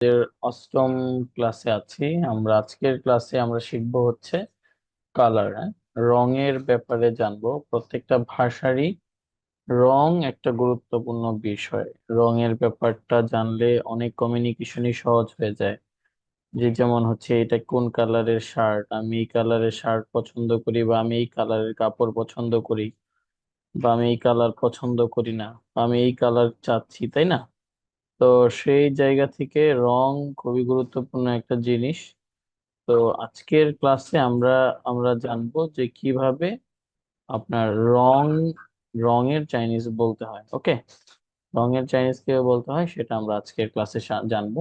আমাদের অষ্টম ক্লাসে আছি আমরা। আজকের ক্লাসে আমরা শিখবো হচ্ছে কালার, রঙের ব্যাপারে জানবো। প্রত্যেকটা ভাষারই রং একটা গুরুত্বপূর্ণ বিষয়। রঙের ব্যাপারটা জানলে অনেক কমিউনিকেশনই সহজ হয়ে যায়। যে যেমন হচ্ছে এটা কোন কালারের শার্ট, আমি এই কালারের শার্ট পছন্দ করি, বা আমি এই কালারের কাপড় পছন্দ করি, বা আমি এই কালার পছন্দ করি না, বা আমি এই কালার চাচ্ছি, তাই না? তো সেই জায়গা থেকে রং খুবই গুরুত্বপূর্ণ একটা জিনিস। তো আজকের ক্লাসে আমরা আমরা জানবো যে কিভাবে আপনার রঙের চাইনিজ বলতে হয়। ওকে, রঙের চাইনিজ কিভাবে বলতে হয় সেটা আমরা আজকের ক্লাসে জানবো।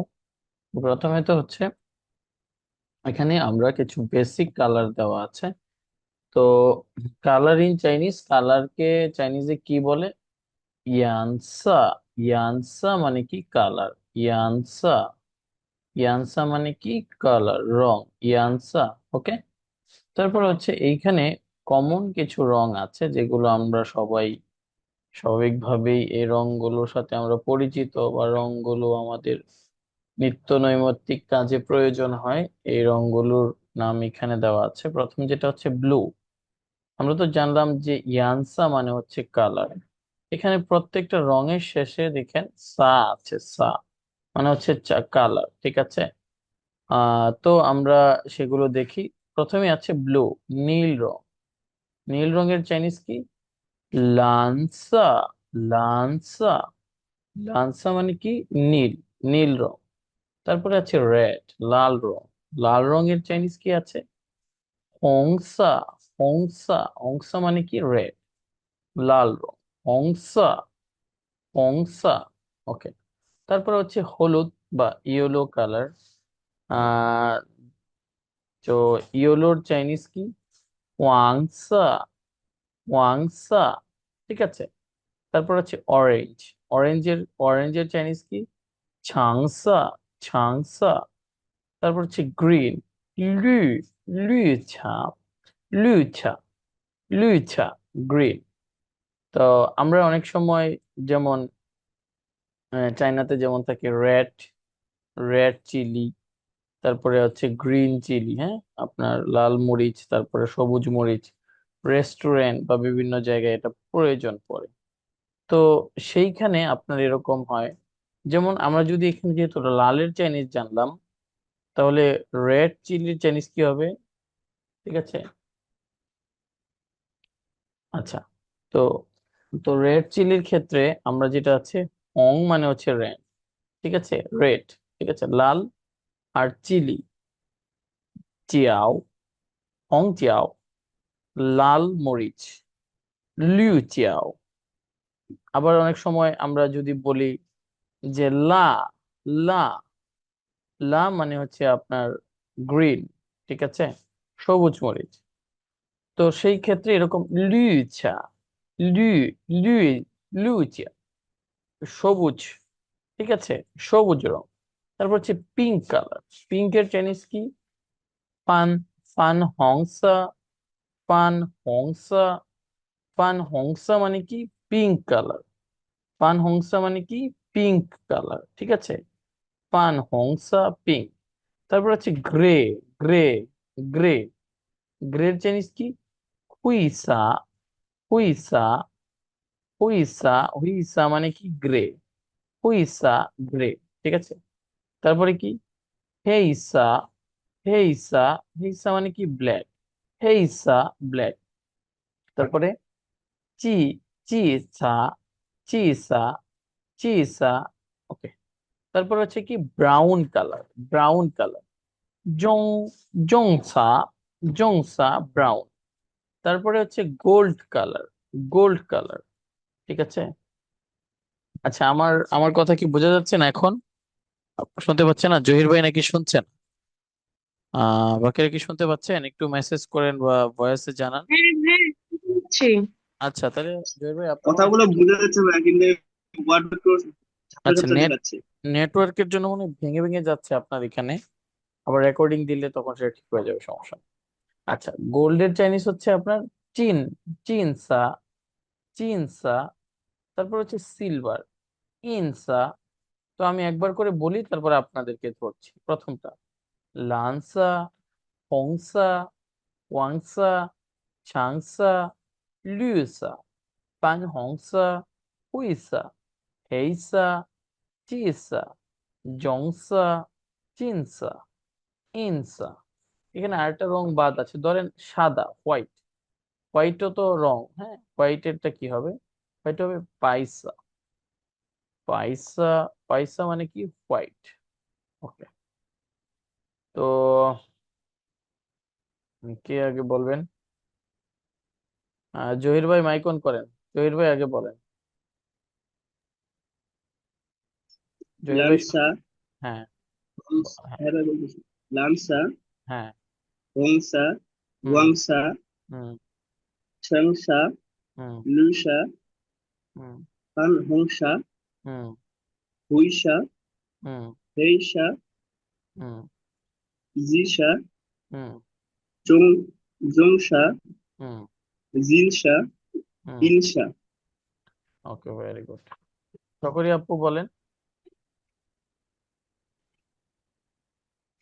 প্রথমে তো হচ্ছে এখানে আমরা কিছু বেসিক কালার দেওয়া আছে। তো কালার ইন চাইনিজ, কালারকে চাইনিজে কি বলে? ইয়ানসা। ইয়ানসা মানে কি? কালার। ইয়ানসা। ইয়ানসা মানে কি? কালার, রং, ইয়ানসা। ওকে। তারপর হচ্ছে এইখানে কমন কিছু রং আছে যেগুলো আমরা সবাই স্বাভাবিকভাবেই এই রংগুলোর সাথে আমরা পরিচিত, বা রংগুলো আমাদের নিত্য নৈমিত্তিক কাজে প্রয়োজন হয়। এই রংগুলোর নাম এখানে দেওয়া আছে। প্রথম যেটা হচ্ছে ব্লু। আমরা তো জানলাম যে ইয়ানসা মানে হচ্ছে কালার। এখানে প্রত্যেকটা রঙের শেষে দেখেন সা আছে। সা মানে হচ্ছে কালার, ঠিক আছে? তো আমরা সেগুলো দেখি। প্রথমে আছে ব্লু, নীল রং। নীল রঙের চাইনিজ কি? লানসা। লানসা। লানসা মানে কি? নীল, নীল রং। তারপরে আছে রেড, লাল রং। লাল রঙের চাইনিজ কি আছে? হংসা। হংসা। হংসা মানে কি? রেড, লাল রং। হংসা। হংসা। ওকে। তারপরে হচ্ছে হলুদ বা ইয়েলো কালার। আহ তো ইয়েলোর চাইনিজ কি? ওয়াংসা। ওয়াংসা। ঠিক আছে। তারপর হচ্ছে অরেঞ্জ। অরেঞ্জের চাইনিজ কি? ছাংসা। ছাংসা। তারপর হচ্ছে গ্রিন, লু। লুছা। লুছা। লুছা। গ্রিন। তো আমরা অনেক সময় যেমন চাইনাতে যেমন থাকে রেড, রেড চিলি, তারপরে হচ্ছে গ্রিন চিলি, হ্যাঁ, আপনার লাল মরিচ, তারপরে সবুজ মরিচ। রেস্টুরেন্ট বা বিভিন্ন জায়গায় এটা প্রয়োজন পড়ে। তো সেইখানে আপনার এরকম হয়। যেমন আমরা যদি এখানে যেহেতু লালের চাইনিজ জানলাম, তাহলে রেড চিলির চাইনিজ কি হবে? ঠিক আছে। আচ্ছা। তো তো রেড চিলির ক্ষেত্রে আমরা যেটা আছে, হং মানে হচ্ছে রেড, ঠিক আছে, রেড, ঠিক আছে, লাল। আর চিলি, চিয়াও, হং চিয়াও, লাল মরিচ, লিউ চিয়াও। আবার অনেক সময় আমরা যদি বলি যে লা, লা, লা মানে হচ্ছে আপনার গ্রিন, ঠিক আছে, সবুজ মরিচ। তো সেই ক্ষেত্রে এরকম লিচা, লু, লু, লুচা, সবুজ, ঠিক আছে, সবুজ রং। তারপর হচ্ছে পিঙ্ক কালার। পিঙ্কের চাইনিজ কি? পান। পান হংসা। পান হংসা। পান হংসা মানে কি? Pink colour. পান হংসা মানে কি? পিঙ্ক কালার, ঠিক আছে। পান হংসা, পিঙ্ক। তারপর হচ্ছে গ্রে। গ্রে। গ্রে। গ্রের চাইনিজ কি? হুইসা। হুইসা। হুইসা। হুইসা মানে কি? গ্রে। হুইসা, গ্রে, ঠিক আছে। তারপরে কি? হেইসা। হেইসা। হেইসা মানে কি? ব্ল্যাক। হেইসা, ব্ল্যাক। তারপরে চি, চিসা। চিসা। চিসা। ওকে। তারপর হচ্ছে কি? Brown colour. Brown colour. জং, জংসা। জংসা, ব্রাউন। তারপরে হচ্ছে গোল্ড কালার। গোল্ড কালার, ঠিক আছে। আচ্ছা, আমার আমার কথা কি বোঝা যাচ্ছে না এখন? শুনতে পাচ্ছেন না? জহির ভাই নাকি শুনছেন? বাকিরা কি শুনতে পাচ্ছেন? একটু মেসেজ করেন বা ভয়েসে জানান। হ্যাঁ হ্যাঁ, বুঝছি। আচ্ছা, তাহলে জহির ভাই আপনার মনে হয় কথাগুলো বোঝা যাচ্ছে না কিন্তু ওয়ার্ড একটু ঝাপসা আচ্ছা, ঝাপসা দেখাচ্ছে। নেটওয়ার্কের জন্য মনে হয় ভেঙে ভেঙে যাচ্ছে আপনার এখানে। আবার রেকর্ডিং দিলে তখন সেটা ঠিক হয়ে যাবে, সমস্যা নেই। আচ্ছা, গোল্ডের চাইনিজ হচ্ছে আপনার চিন। চিনসা। চিনসা। তারপর হচ্ছে সিলভার, ইনসা। তো আমি একবার করে বলি, তারপরে আপনাদেরকে ধরছি। প্রথমটা লানসা, হংসা, ওয়াংসা, চাংসা, লিউসা, পান হংসা, হুইসা, হেইসা, চিসা, জংসা, চিনসা, ইনসা। এখানে আরেকটা রং বাদ আছে, ধরেন সাদা, হোয়াইট। হোয়াইটও তো রং, হ্যাঁ, হোয়াইটেরটা কি হবে? হোয়াইট হবে পাইসা। পাইসা, পাইসা মানে কি? হোয়াইট। ওকে। তো কে আগে বলবেন? জহির ভাই মাইক অন করেন। জহির ভাই আগে বলেন। জহির ভাই লানসা, হ্যাঁ, হ্যাঁ, হ্যাঁ ভাই বলতেছি। লানসা, হ্যাঁ। হংসা, হুম, ওয়াংসা, হুম, চাংসা, হুম, লুসা, হুম, পান হংসা, হুম, হুইসা, হুম, হেইসা, হুম, জিসা, হুম, জং জংসা, হুম, জিনসা, হুম। ইনসা। ওকে, ভেরি গুড। সকরি আপু বলেন।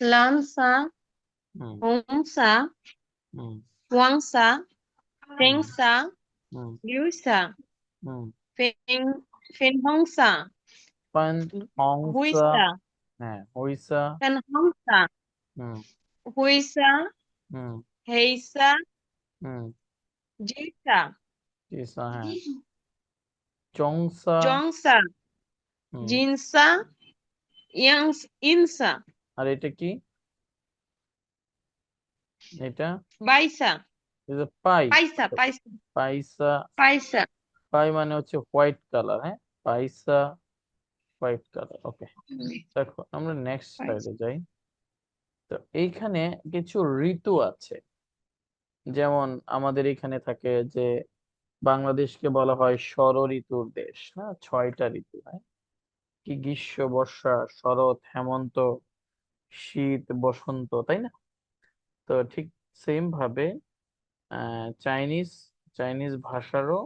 লামসা, হুম, হংসা, হুম, ওয়াংসা, হুম, টেংসা, হুম, লিউসা, হুম। ফেং ফেনহংসা, পান হংসা, হুইসা, হ্যাঁ, হইসা, ফেনহংসা, হুম, হুইসা, হুম, হেইসা, হুম, জিসা, চিসা, হ্যাঁ, চংসা, জংসা, হুম। জিনসা, ইনসা, আর এটা কি? এটা বাইসা, পাই। পাইসা, পাইসা, পাইসা। পাইসা। পাই মানে হচ্ছে হোয়াইট কালার, হ্যাঁ, পাইসা, হোয়াইট কালার। ওকে, দেখো আমরা নেক্সট পাইসা। স্লাইডে যাই। তো এইখানে কিছু ঋতু আছে। যেমন আমাদের এখানে থাকে যে বাংলাদেশকে বলা হয় ষড় ঋতুর দেশ, না? 6টা ঋতু, হ্যাঁ, কি গ্রীষ্ম, বর্ষা, শরৎ, হেমন্ত, শীত, বসন্ত, তাই না? তো ঠিক সেম ভাবে চাইনিজ চাইনিজ ভাষারও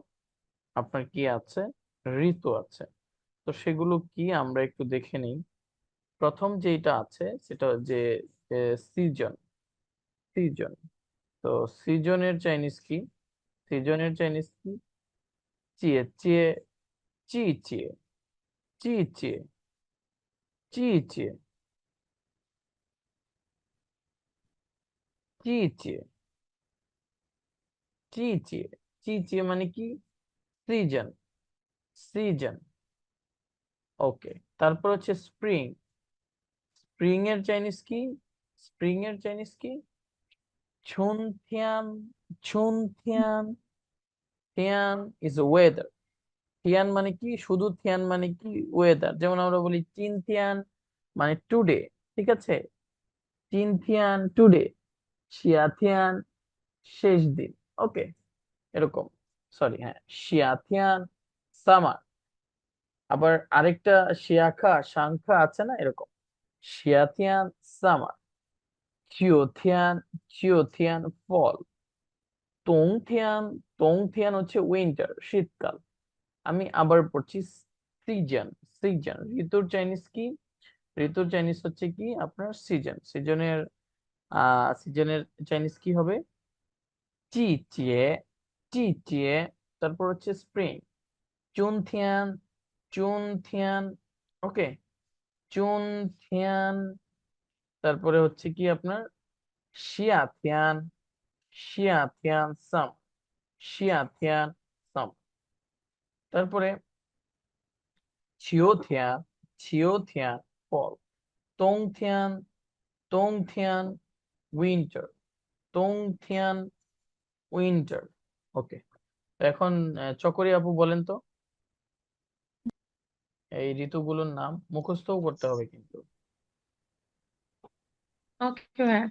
আপনার কি আছে? ঋতু আছে। তো সেগুলো কি আমরা একটু দেখে নিই। প্রথম যেটা আছে সেটা যে সিজন। সিজন। তো সিজনের চাইনিজ কি? সিজনের চাইনিজ কি? চিয়ে চিয়ে, চি চিয়ে, চি চিয়ে, চি চিয়ে, চি চিয়ে, চি চিয়ে। চি চিয়ে মানে কি? সিজন। সিজন। ওকে। তারপর হচ্ছে স্প্রিং। স্প্রিং এর চাইনিজ কি? স্প্রিং এর চাইনিজ কি? ছুনথিয়ান। ছুনথিয়ান। থিয়ান ইজ ওয়েদার। থিয়ান মানে কি? শুধু থিয়ান মানে কি? ওয়েদার। যেমন আমরা বলি চিনথিয়ান মানে টুডে, ঠিক আছে? চিনথিয়ান টুডে, শিয়াথিয়ান শেষ দিন। ওকে, এরকম। সরি, হ্যাঁ, শিয়াথিয়ান সামার। আবার আরেকটা শিয়াখা সাংখা আছে না, এরকম। শিয়াথিয়ান সামার, চিওথিয়ান, চিওথিয়ান ফল, তোংথিয়ান, তোংথিয়ান হচ্ছে উইন্টার, শীতকাল। আমি আবার পড়ছি। সিজন। সিজন ঋতুর চাইনিজ কি? ঋতুর চাইনিজ হচ্ছে কি আপনার সিজন। সিজনের সিজনের চাইনিজ কি হবে? চি চিয়ে, চি চিয়ে। তারপর হচ্ছে স্প্রিং, চুনথিয়ান, চুনথিয়ান। ওকে, চুনথিয়ান। তারপরে হচ্ছে কি আপনার শিয়াথিয়ান, শিয়াথিয়ান সাম, শিয়াথিয়ান সাম। তারপরে ছিওথিয়ান, ছিওথিয়ান ফল, তোংথিয়ান, তোংথিয়ান উইন্টার, তোংথিয়ান উইন্টার। ওকে। এখন চকরি আপু বলেন তো এই ঋতুগুলোর নাম মুখস্থও করতে হবে কিন্তু। ওকে ভাইয়া।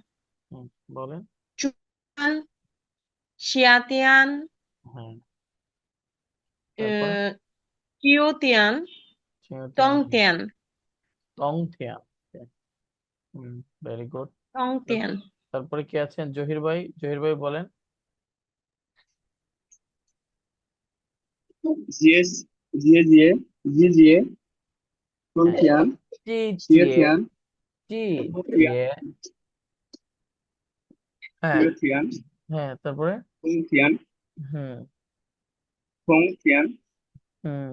হুম, বলেন। চুয়ান, শিয়াতিয়ান, হ্যাঁ, তারপরে কিউতিয়ান, ছিওথিয়ান, টংতিয়ান, তংথিয়ান। হুম, ভেরি গুড। টংতিয়ান, তারপরে কি আছেন? জহির ভাই, জহির ভাই বলেন। জিএস, জিএ জিএ, জি জিএ, Chun হ্যাঁ Thian, চি Xie চিয়ে Thian, চি Thian, চিয়ে হ্যাঁ Xie Thian, হ্যাঁ তারপরে Feng Thian, হুম Feng Thian, হুম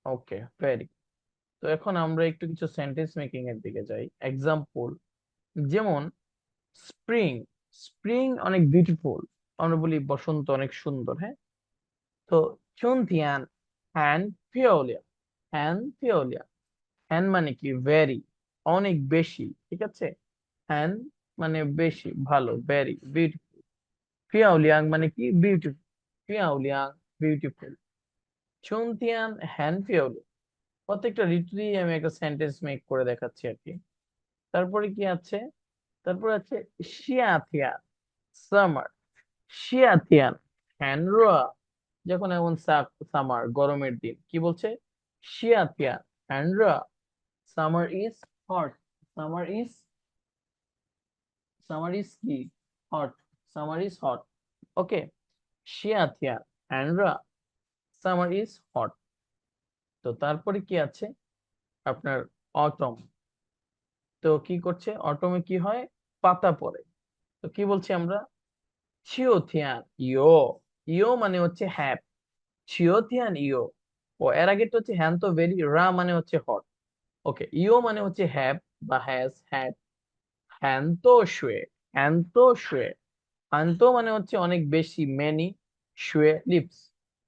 ওকে ভেরি। তো এখন আমরা একটু কিছু সেন্টেন্স মেকিং এর দিকে যাই। এক্সাম্পল, যেমন স্প্রিং। স্প্রিং অনেক বিউটিফুল, আমরা বলি বসন্ত অনেক সুন্দর, হ্যাঁ। তো চুনথিয়ান হ্যান পিওলিয়া। হ্যান পিওলিয়া, হ্যান মানে কি ভেরি, অনেক বেশি, ঠিক আছে। হ্যান মানে বেশি ভালো, ভেরি বিউটিফুল। পিয়াউলিয়াং মানে কি বিউটিফুল, পিয়াউলিয়াং বিউটিফুল। চুনথিয়ান হ্যান পিওলিয়া, প্রত্যেকটা ঋতুই আমি একটা সেন্টেন্স মেক করে দেখাচ্ছি আর কি। তারপরে কি আছে, তারপরে আছে শিয়াথিয়ান সামার। শিয়াথিয়ান হ্যানরোয়া, যখন এমন সামার গরমের দিন কি বলছে, শিয়াথিয়ান হ্যানরোয়া, summer is hot. Summer is, summer is কি hot, summer is hot. Okay, শিয়াথিয়ান হ্যানরোয়া, সামার ইজ হট। তো তারপরে কি আছে আপনার অটম। তো কি করছে অটমে, কি হয় পাতা পড়ে। তো কি বলছি আমরা, চিওথিয়ান ইয়ো। ইয়ো মানে হচ্ছে হ্যাপ, চিওথিয়ান ইয়ো। ও এর আগেরটা হচ্ছে হ্যান তো ভেরি, রা মানে হচ্ছে হট। ওকে, ইয়ো মানে হচ্ছে হ্যাভ বা হ্যাজ হ্যাড। হ্যান তো শুয়ে, হ্যান তো শুয়ে। হ্যান তো মানে হচ্ছে অনেক বেশি, মেনি, শুয়ে leaves.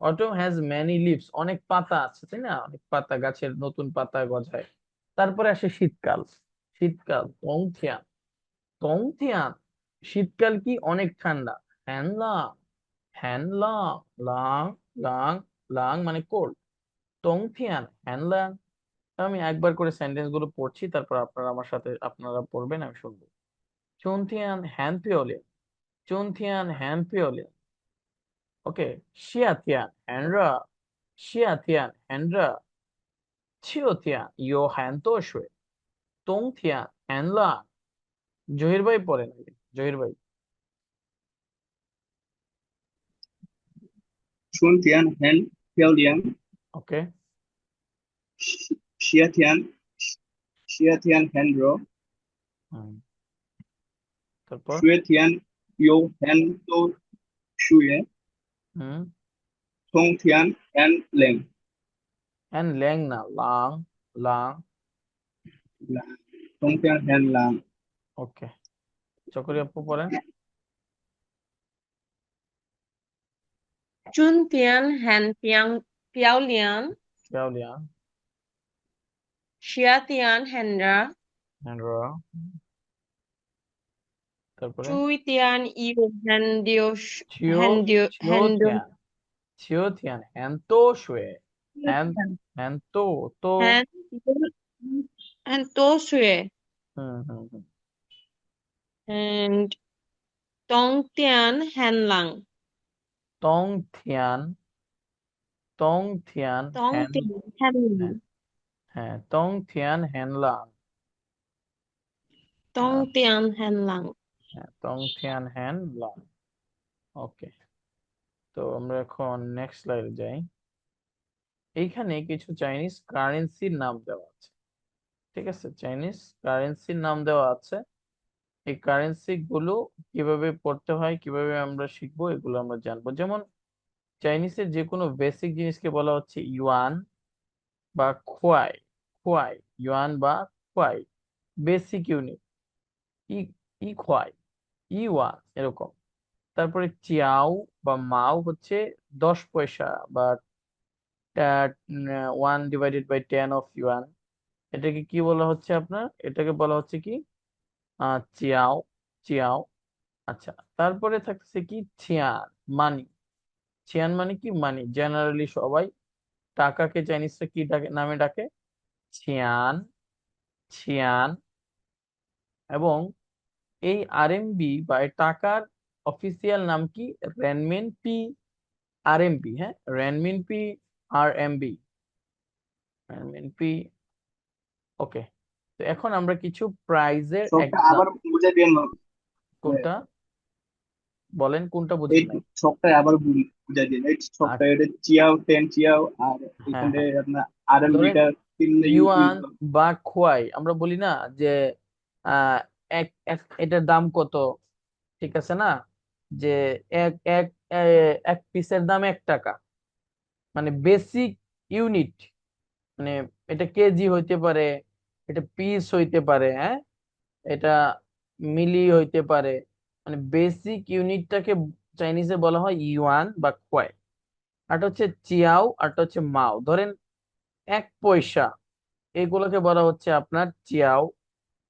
Autumn has many leaves, অনেক পাতা আছে তাই না, অনেক পাতা, গাছের নতুন পাতা গজায়। তারপরে আসে শীতকাল। শীতকাল তংথিয়ান। তংথিয়ান, শীতকাল কি অনেক ঠান্ডা। হ্যানলাং, হ্যানলাং, লাং, লাং, লাং মানে কোল্ড। তংথিয়ান হ্যানলাং। আমি একবার করে সেন্টেন্স গুলো পড়ছি, তারপর আপনারা আমার সাথে আপনারা পড়বেন, আমি শুনবো। চুনথিয়ান হ্যান পিওলিয়ান, চুনথিয়ান হ্যান পিওলিয়ান। ওকে, শিয়াথিয়ান হ্যানরা, শিয়াথিয়ান হ্যানরা, চিওথিয়ান ইয়ো হ্যান তো শুয়ে, তংথিয়ান হ্যানলাং। জহির ভাই পড়েন আগে, জহির ভাই। Chun Thian, Hen Piao ওকে, Xie Thian, Xie Thian, Henro, তারপর Xue Thian, Yo Hen To Xue, hmm, Tong Thian, Hen Leng, হ্যান ল্যাং না lung, lung. Tong Thian, Hen Lang, ওকে, চকরি আপু পড়েন। চুন তিয়ান হ্যান পিয়াও লিয়ান, পিয়াউলিয়া, শিয়া তিয়ান হ্যানরা, হ্যান্ডরা, তারপরে চুই তিয়ান ইউ চিও, হ্যান্ডিও চিওথিয়ান, চিওথিয়ান হ্যান তো শুয়ে, হ্যান, হ্যান তো, তো, হ্যান হ্যান তো শুয়ে, হুম হুম হুম। and tong tian han lang, Tang থিয়ান, Tang থিয়ান tong হ্যান, tian han হ্যাঁ lang, হ্যাঁ, তং থিয়ান হ্যানলাং। tong tian han lang. হ্যাঁ, তং থিয়ান হ্যানলাং। ওকে, তো আমরা এখন নেক্সট স্লাইডে যাই। এইখানে কিছু চাইনিজ কারেন্সির নাম দেওয়া আছে, ঠিক আছে, চাইনিজ কারেন্সির নাম দেওয়া আছে। এই কারেন্সি গুলো কিভাবে পড়তে হয়, কিভাবে আমরা শিখবো, এগুলো আমরা জানবো। যেমন চাইনিজের যে কোনো বেসিক জিনিসকে বলা হচ্ছে ইউয়ান বা খোয়াই। খোয়াই, ইউয়ান বা খোয়াই বেসিক ইউনিট। ই, ই খোয়াই, ইউয়ান এরকম। তারপরে চিয়াও বা মাও হচ্ছে 10 পয়সা বা 1/10 অফ ইউয়ান। এটাকে কি বলা হচ্ছে আপনার, এটাকে বলা হচ্ছে কি চিয়াও, চিয়াও। আচ্ছা, তারপরে থাকছে কি ছিয়ান, মানি। ছিয়ান মানে কি মানি, জেনারেলি সবাই টাকাকে চাইনিজরা কি ডাকে, নামে ডাকে, ছিয়ান, ছিয়ান। এবং এই আরএমবি বা এই টাকার অফিসিয়াল নাম কি, রেনমিনপি, আরএমবি, হ্যাঁ রেনমিনপি, আরএমবি, রেনমিনপি। ওকে, তো এখন আমরা কিছু প্রাইজের সবটা এক্সাম। আবার বুঝাই দিন না। কোনটা, বলেন কোনটা এই বুঝেন নাই? ছকটায় আবার বুঝাই দিন, এই আর ছকটা এটা চিয়াও টেন চিয়াও, আর হ্যাঁ এখানে হ্যাঁ, আপনার আর এম ধরেন বিটা তিন ইউজ ইউয়ান বা খোয়াই, আমরা বলি না যে আহ এক এক এটার দাম কত, ঠিক আছে না, যে এক এক এক পিসের দাম 1 টাকা, মানে বেসিক ইউনিট, মানে এটা কেজি হইতে পারে, এটা পিস হইতে পারে, হ্যাঁ, এটা মিলি হইতে পারে, মানে বেসিক ইউনিটটাকে চাইনিজে বলা হয় ইউয়ান বা কোয়াই। আরটা হচ্ছে চিয়াও, আরটা হচ্ছে মাও। ধরেন 1 পয়সা, এগুলোকে বলা হচ্ছে আপনার চিয়াও।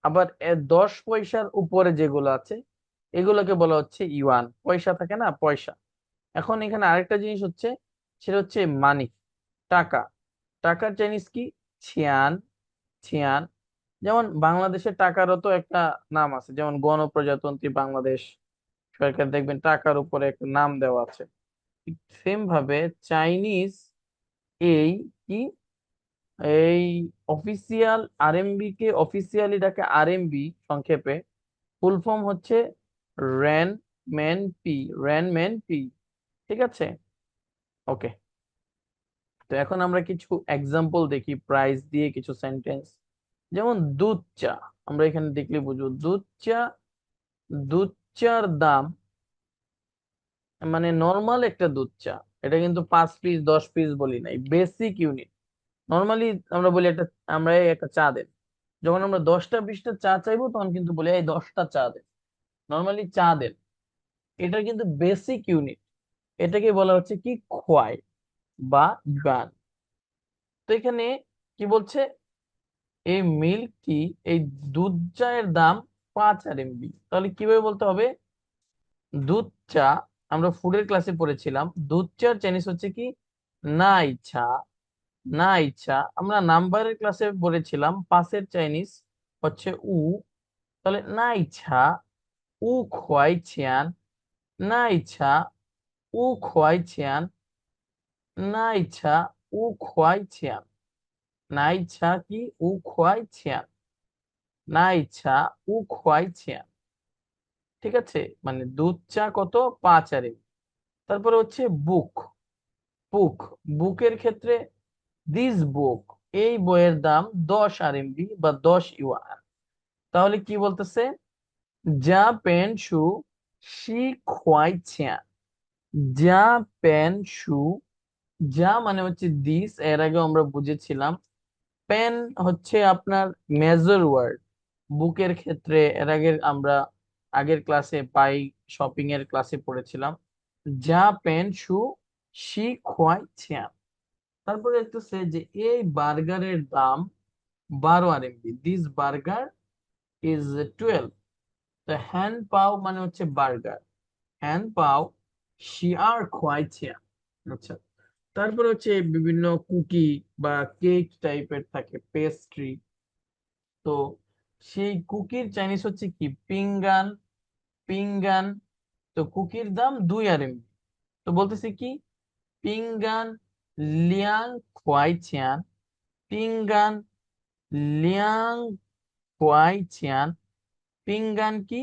আবার 10 পয়সার উপরে যেগুলো আছে এগুলোকে বলা হচ্ছে ইউয়ান, পয়সা থাকে না, পয়সা। এখন এখানে আরেকটা জিনিস হচ্ছে, সেটা হচ্ছে মানি, টাকা। টাকার চাইনিজ কি? ছিয়ান, ছিয়ান। যেমন বাংলাদেশের টাকারও তো একটা নাম আছে, যেমন গণপ্রজাতন্ত্রী বাংলাদেশ সরকার, দেখবেন টাকার উপরে একটা নাম দেওয়া আছে। সেম ভাবে চাইনিজ এই কি, এই অফিসিয়াল আরএমবি কে অফিসিয়ালি ডাকে আরএমবি সংক্ষেপে, ফুল ফর্ম হচ্ছে রেন ম্যান পি, রেন ম্যান পি। ঠিক আছে, ওকে। তো এখন আমরা কিছু এক্সাম্পল দেখি প্রাইস দিয়ে, কিছু সেন্টেন্স। যেমন দুধ চা, আমরা এখানে দেখলে বুঝবো দুধ চা। দুধ চার দাম, মানে নর্মাল একটা দুধ চা, এটা কিন্তু 5 পিস 10 পিস বলি নাই, বেসিক ইউনিট। নর্মালি আমরা বলি একটা, আমরা এই একটা চা দেন, যখন আমরা 10টা 20টা চা চাইবো তখন কিন্তু বলি এই 10টা চা দেন, নর্মালি চা দেন। এটা কিন্তু বেসিক ইউনিট, এটাকে বলা হচ্ছে কি খোয়াই বা গান। তো এখানে কি বলছে, এই মিল্ক টি, এই দুধ চায়ের দাম 5 RMB। তাহলে কিভাবে বলতে হবে? দুধ চা, আমরা ফুডের ক্লাসে পড়েছিলাম দুধ চার চাইনিজ হচ্ছে কি নাই চা। নাই চা, আমরা নাম্বারের ক্লাসে পড়েছিলাম 5-এর চাইনিজ হচ্ছে উ। তাহলে নাই ছা উ খোয়াই ছিয়ান, নাই ছা উ খোয়াই ছিয়ান, নাই ছা উ খোয়াই ছিয়ান। নাই ছা কি? উ খোয়াই ছিয়ান, নাই ছা উ খোয়াই ছিয়ান। ঠিক আছে, মানে দুধ চা কত? 5 RMB। তারপরে হচ্ছে বুক, বুক, বুকের ক্ষেত্রে দিস বুক, এই বইয়ের দাম 10 RMB বা 10 ইউয়ান। তাহলে কি বলতেছে? যা পেন শু শি খোয়াই ছিয়ান, যা পেন শু, যা মানে হচ্ছে দিস, এর আগে আমরা বুঝেছিলাম। পেন হচ্ছে আপনার মেজর ওয়ার্ড বুকের ক্ষেত্রে, এর আগে আমরা আগের ক্লাসে পাই শপিং এর ক্লাসে পড়েছিলাম। যা পেন শু শি খোয়াই ছিয়ান। তারপরে দেখতেছে যে এই বার্গারের দাম 12 RMB, দিস বার্গার ইজ 12। তো হ্যান পাও মানে হচ্ছে বার্গার, হ্যান পাও শিয়ার খোয়াইছিয়া। আচ্ছা, তারপরে হচ্ছে বিভিন্ন কুকি বা কেক টাইপের থাকে, পেস্ট্রি। তো সেই কুকির চাইনিজ হচ্ছে কি পিঙ্গান, পিঙ্গান। তো কুকির দাম 2 RMB। তো বলতেছে কি পিঙ্গান লিয়াং খোয়াইছিয়ান, পিঙ্গান লিয়াং খোয়াইছিয়ান। পিঙ্গান কি?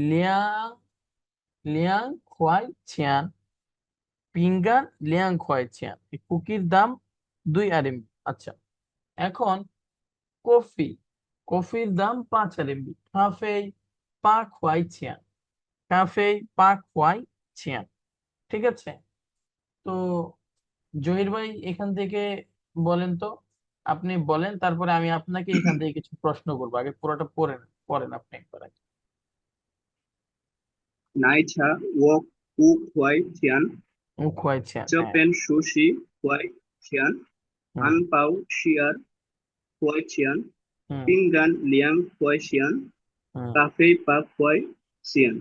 লিয়াং, লিয়াং খোয়াইছিয়ান, পিঙ্গান লিয়াং খোয়াইছিয়ান। এই কুকির দাম 2 RMB। আচ্ছা, এখন কফি, কফির দাম 5 RMB। কাফে পা খোয়াইছিয়ান, কাফে পা খোয়াইছিয়ান। ঠিক আছে, তো জহির ভাই এখান থেকে বলেন তো, আপনি বলেন, তারপরে আমি আপনাকে এখান থেকে কিছু প্রশ্ন করবো। আগে পুরোটা পড়েন, পড়েন আপনি একবার আগে। নাই ছা ও উ খোয়াই ছিয়ান, খোয়াইছিয়ান, চ হ্যাঁ। পেন শু শি খোয়াই ছিয়ান, হুম আন পাও শিয়ার খোয়াই ছিয়ান, হুম পিঙ্গান লিয়াং খোয়াই ছিয়ান, হুম। কাফে পা খোয়াই ছিয়ান।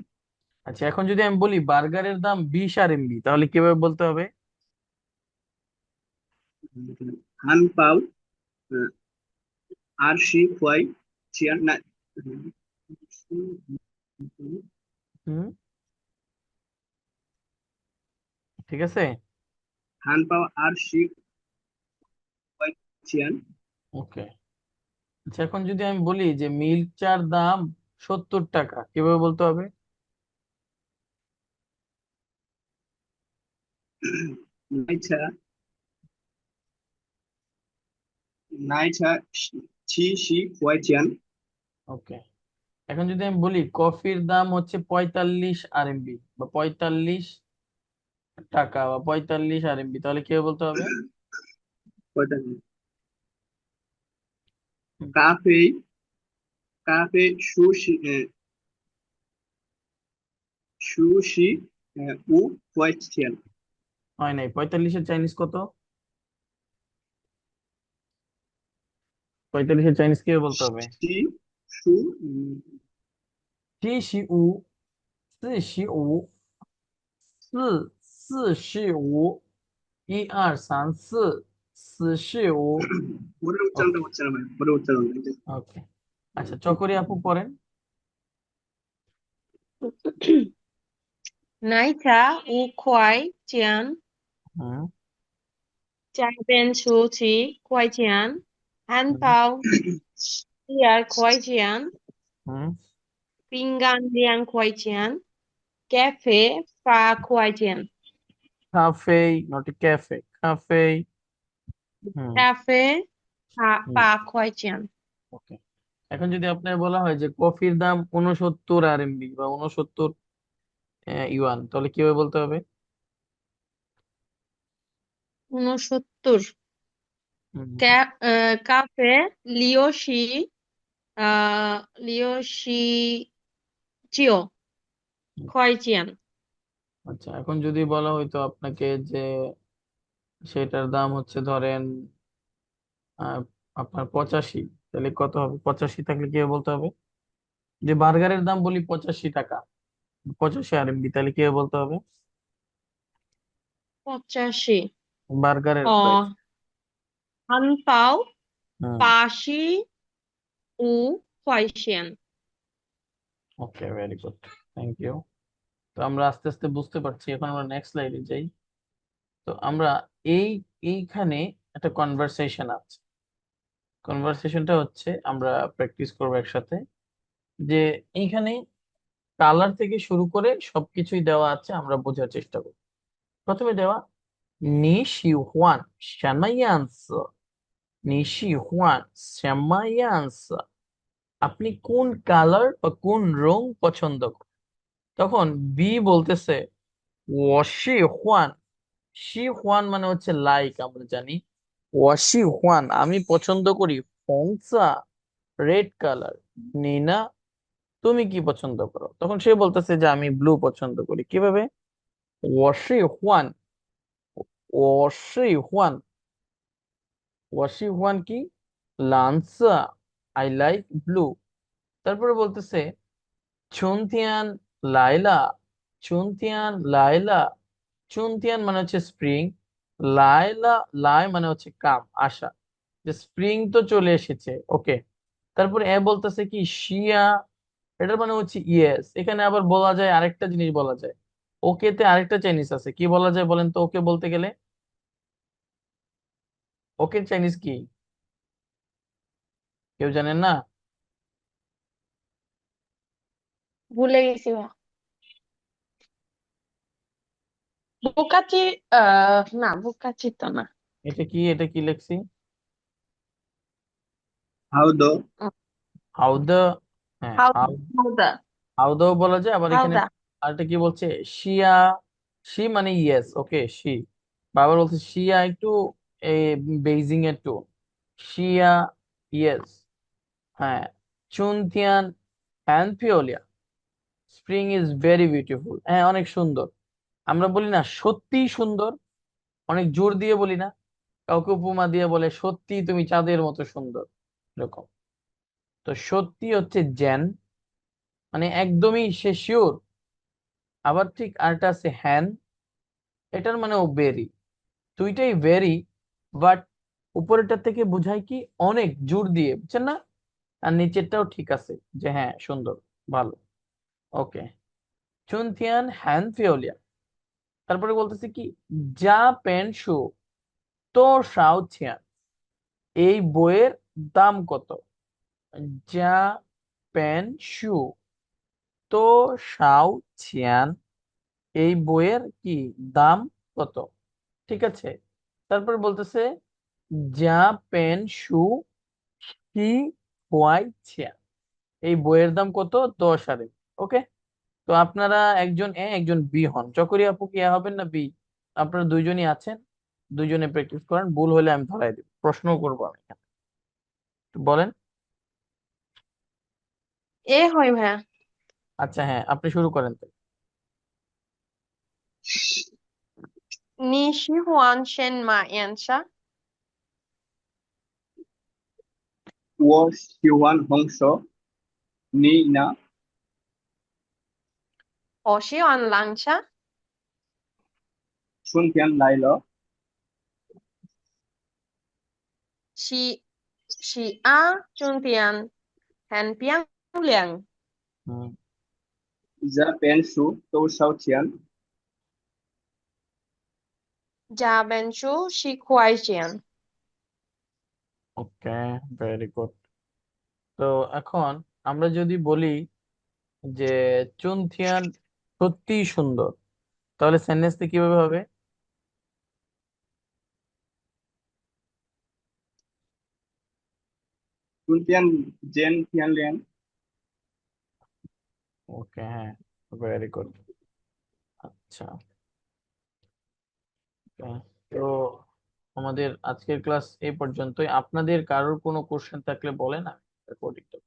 আচ্ছা, এখন যদি আমি বলি বার্গারের দাম 20 RMB, তাহলে কিভাবে বলতে হবে? হান পাও আর শি খোয়াই ছিয়ান না, হুম, ঠিক আছে, হান পাও আর শি খোয়াই ছিয়ান। ওকে। আচ্ছা, এখন যদি আমি বলি যে মিল্ক চার দাম 70 টাকা, কিভাবে বলতে হবে? 奶茶奶茶70块钱。ওকে, এখন যদি আমি বলি কফির দাম হচ্ছে 45 RMB বা 45 টাকা বা 45 RMB, তাহলে কি বলতে হবে? কয়টা? হুম, কাফে কাফে সুশি ও কোয়েশ্চেন। হয় নাই। 45-এর চাইনিজ কত? 45-এর চাইনিজ কি বলতে হবে? শি সু 75，45，44，123，4，45，পরে উচ্চারণটা ওকে হচ্ছে না ভাই, পরে উচ্চারণ ওকে। আচ্ছা, চকরি আপু পড়েন। 奶茶5块钱，হুম 炸边薯7块钱，汉হুম堡12块钱，হুম饼干2块钱，咖啡8块钱，কাফে, নট ক্যাফে, কাফে। হুম হুম咖啡8块钱，ওকে। এখন যদি আপনার বলা হয় যে কফির দাম 69 RMB বা 69 ইউয়ান, তাহলে কিভাবে বলতে হবে? 69 হুম,咖啡6.9块钱，আচ্ছা, এখন যদি বলা হইতো আপনাকে যে সেটার দাম হচ্ছে ধরেন আহ, আপনার 85, তাহলে কত হবে? 85 থাকলে কি বলতে হবে? যে বার্গারের দাম বলি 85 টাকা, 85 RMB, তাহলে কি বলতে হবে? 85. বার্গারের প্রাইস। 어, 한바오 হুম 85块钱. Okay, very good, thank you. তো আমরা আস্তে আস্তে বুঝতে পারছি, এখন আমরা নেক্সট স্লাইডে যাই। তো আমরা এই এইখানে একটা কনভারসেশন আছে। কনভারসেশনটা হচ্ছে আমরা প্র্যাকটিস করবো একসাথে, যে এইখানে কালার থেকে শুরু করে সবকিছুই দেওয়া আছে, আমরা বোঝার চেষ্টা করব। প্রথমে দেওয়া, 你喜欢什么样子? 你喜欢什么样子? আপনি কোন কালার বা কোন রং পছন্দ করেন? তখন বি বলতেছে 我喜欢, 喜欢মানে হচ্ছে লাইক, আমরা জানি। 我喜欢 আমি পছন্দ করি 红色, রেড কালার। নিনা, তুমি কি পছন্দ করো? তখন সে বলতেছে যে আমি ব্লু পছন্দ করি। কিভাবে? 我喜欢, 我喜欢কি? 蓝色, আই লাইক ব্লু। তারপরে বলতেছে 春天 লাইলা, 春天 লাইলা। 春天 মানে হচ্ছে স্প্রিং, লাইলা, লাই মানে হচ্ছে কাম, আশা, যে স্প্রিং তো চলে এসেছে। ওকে, তারপরে এ বলতেছে কি শিয়া, এটার মানে হচ্ছে ইয়েস। এখানে আবার বলা যায় আরেকটা জিনিস বলা যায়, ওকে তে আরেকটা চাইনিজ আছে। কি বলা যায় বলেন তো ওকে বলতে গেলে? ওকে চাইনিজ কি কেউ জানেন না? ভুলে গেছি ভাইয়া। বোকাচি না বোকাচি তো না। এটা কি লেখছি? হাউদো হাউদা। হ্যাঁ, হাউদা হাউদা হাউদাও বলা যায়। আবার এখানে হাউদা আরেকটা কি বলছে, শিয়া, শি মানে ইয়েস। Okay, she. বাবার বলছে শিয়া একটু বেইজিং এর টোন, শিয়া ইয়েস। হ্যাঁ, চুনতিয়ান হ্যান পিওলিয়া, স্প্রিং ইজ ভেরি বিউটিফুল। হ্যাঁ, অনেক সুন্দর। আমরা বলি না সত্যি সুন্দর, অনেক জোর দিয়ে বলি না, কাউকে উপমা দিয়ে বলে সত্যি তুমি চাঁদের মতো সুন্দর, এরকম। তো সত্যি হচ্ছে জেন, মানে একদমই সে শিওর। আবার ঠিক আরেকটা আছে হ্যান, এটার মানে ও ভেরি। দুইটাই ভেরি, বাট উপরেরটা থেকে বোঝায় কি অনেক জোর দিয়ে, বুঝছেন না? আর নিচেরটাও ঠিক আছে, যে হ্যাঁ সুন্দর, ভালো। ওকে, চুনথিয়ান হ্যান ফিওলিয়া। তারপরে বলতেছে কি যা পেন শু তো শাওথিয়ান, এই বইয়ের দাম কত? যা পেন শু তো শাওথিয়ান, এই বইয়ের কি দাম কত? ঠিক আছে, তারপর বলতেছে যা পেন শু কি হোয়াই ছিয়া, এই বইয়ের দাম কত? 10 আরে। ওকে, তো আপনারা একজন এ একজন বি হন। চকরি আপু কি এ হবেন না বি? আপনারা দুইজনই আছেন, দুইজনে প্র্যাকটিস করেন, ভুল হলে আমি ধরাই দিব, প্রশ্ন করবো আমি এখানে। তো বলেন। এ হয় ভাইয়া। আচ্ছা হ্যাঁ, আপনি শুরু করেন তো। 你喜欢什么颜色？我喜欢红色，你呢？我喜欢蓝色。春天来了，是是啊，春天很漂亮。হুম,这本书多少钱？这本书10块钱。ওকে, ভেরি গুড। তো এখন আমরা যদি বলি যে চুনথিয়ান সত্যিই সুন্দর, তাহলে সেন্টেন্সটা কিভাবে হবে?春天真漂亮。ওকে, হ্যাঁ, ভেরি গুড। আচ্ছা, okay, তো আমাদের আজকের ক্লাস এই পর্যন্তই। আপনাদের কারোর কোনো কোশ্চেন থাকলে বলেন, আমি রেকর্ডিংটা